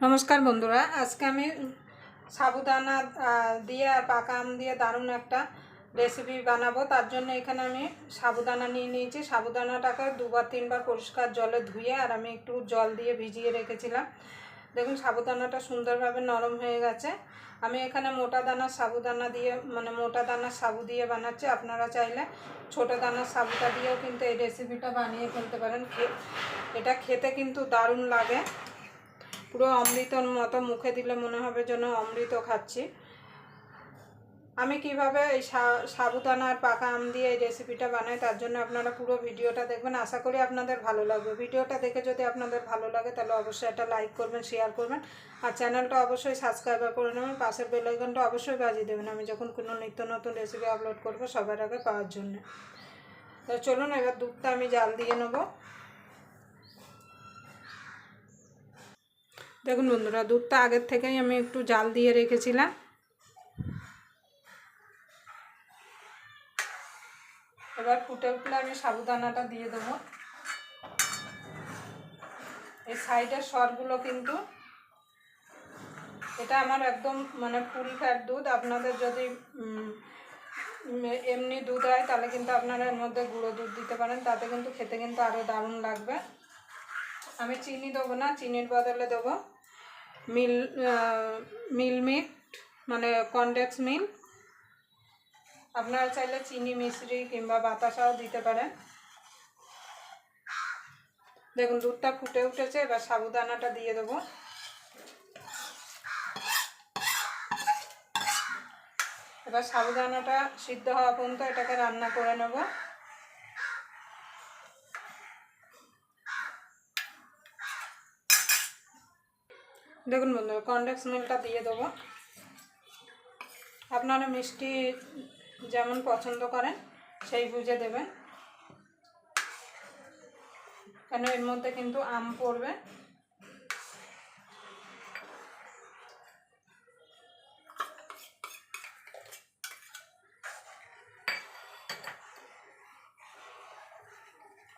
नमस्कार बंधुरा आज के आमी साबुदाना दिए और पाका आम दिए दारुण एक रेसिपि बानाबो। तार जन्य एखाने आमी साबुदाना निये निয়েছি। साबुदानाटाके दुबार तीनबार परिष्कार जले धुए और आमी एकटू जल दिए भिजिए रेखेছিলাম। देखुन साबुदानाटा सुंदरभावे नरम हয়ে গেছে। আমি এখানে মোটা দানার সাবুদানা দিয়ে মানে মোটা দানার সাবু দিয়ে বানাচ্ছি। আপনারা চাইলে ছোট দানার সাবুটা দিয়েও কিন্তু এই রেসিপিটা বানিয়ে ফেলতে পারেন। এটা খেতে কিন্তু দারুণ লাগে, পুরো অমৃতর মতো, মুখে দিলে মনে হবে যেন অমৃত খাচ্ছি। আমি কিভাবে এই সাবুদানা আর পাকা আম দিয়ে এই রেসিপিটা বানাই তার জন্য আপনারা পুরো ভিডিওটা দেখবেন। আশা করি আপনাদের ভালো লাগবে। ভিডিওটা দেখে যদি আপনাদের ভালো লাগে তাহলে অবশ্যই একটা লাইক করবেন, শেয়ার করবেন আর চ্যানেলটা অবশ্যই সাবস্ক্রাইব করে নেবেন। পাশের বেল আইকনটা অবশ্যই বাজিয়ে দেবেন আমি যখন কোনো নিত্য নতুন রেসিপি আপলোড করব সবার আগে পাওয়ার জন্য। তো চলুন এবার দুধটা আমি জাল দিয়ে নেব। দেখুন বন্ধুরা, দুধটা আগের থেকেই আমি একটু জাল দিয়ে রেখেছিলাম। এবার ফুটে উঠলে আমি সাবুদানাটা দিয়ে দেবো। এই সাইডের সরগুলো কিন্তু এটা আমার একদম মানে ফুল ফ্যাট দুধ। আপনাদের যদি এমনি দুধ হয় তাহলে কিন্তু আপনারা এর মধ্যে গুঁড়ো দুধ দিতে পারেন, তাতে কিন্তু খেতে কিন্তু আরও দারুণ লাগবে। আমি চিনি দেবো না, চিনির বদলে দেবো মিল্ক মানে কনডেন্স মিল্ক। আপনারা চাইলে চিনি মিশ্রি কিংবা বাতাসাও দিতে পারেন। দেখুন দুধটা ফুটে উঠেছে, এবার সাবুদানাটা দিয়ে দেবো। এবার সাবুদানাটা সিদ্ধ হওয়া পর্যন্ত এটাকে রান্না করে নেব। দেখুন বন্ধুরা, কনডেন্স মিল্কটা দিয়ে দেবো। আপনারা মিষ্টি যেমন পছন্দ করেন সেই বুঝে দেবেন, কেন এর মধ্যে কিন্তু আম পড়বে।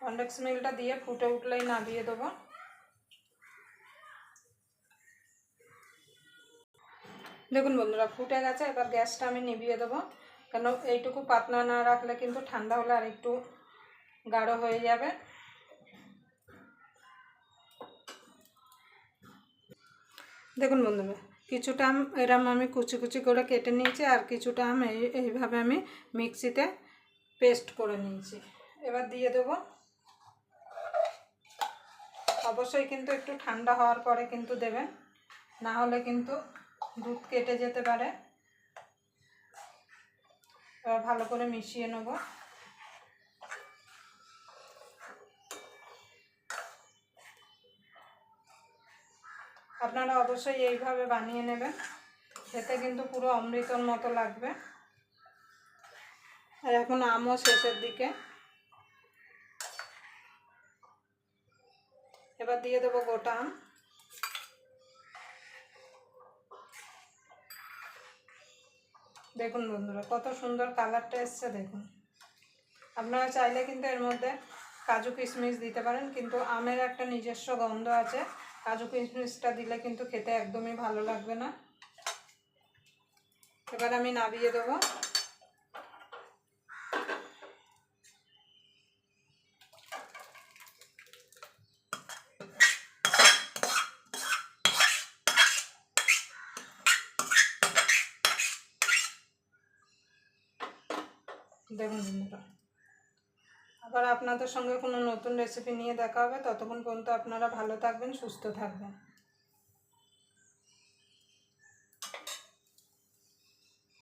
কনডেন্স মিল্কটা দিয়ে ফুটে উঠলেই নামিয়ে দেবো। দেখুন বন্ধুরা, ফুটে গেছে। এবার গ্যাসটা আমি নিভিয়ে দেবো, কেন এইটুকু পাতলা না রাখলে কিন্তু ঠান্ডা হলে আর একটু গাঢ় হয়ে যাবে। দেখুন বন্ধুরা, কিছুটা আম এরম আমি কুচি কুচি করে কেটে নিয়েছি আর কিছুটা আম এইভাবে আমি মিক্সিতে পেস্ট করে নিয়েছি। এবার দিয়ে দেবো। অবশ্যই কিন্তু একটু ঠান্ডা হওয়ার পরে কিন্তু দেবেন, না হলে কিন্তু দুধ কেটে যেতে পারে। এবার ভালো করে মিশিয়ে নেব। আপনারা অবশ্যই এইভাবে বানিয়ে নেবেন, খেতে কিন্তু পুরো অমৃতর মতো লাগবে। আর এখন আমও শেষের দিকে। এবার দিয়ে দেবো গোটা আম। দেখুন বন্ধুরা, কত সুন্দর কালারটা এসছে দেখুন। আপনারা চাইলে কিন্তু এর মধ্যে কাজু কিশমিশ দিতে পারেন, কিন্তু আমের একটা নিজস্ব গন্ধ আছে, কাজু কিশমিশটা দিলে কিন্তু খেতে একদমই ভালো লাগবে না। এবার আমি নামিয়ে দেবো। দেখুন বন্ধুরা, আবার আপনাদের সঙ্গে কোনো নতুন রেসিপি নিয়ে দেখা হবে। ততক্ষণ পর্যন্ত আপনারা ভালো থাকবেন, সুস্থ থাকবেন।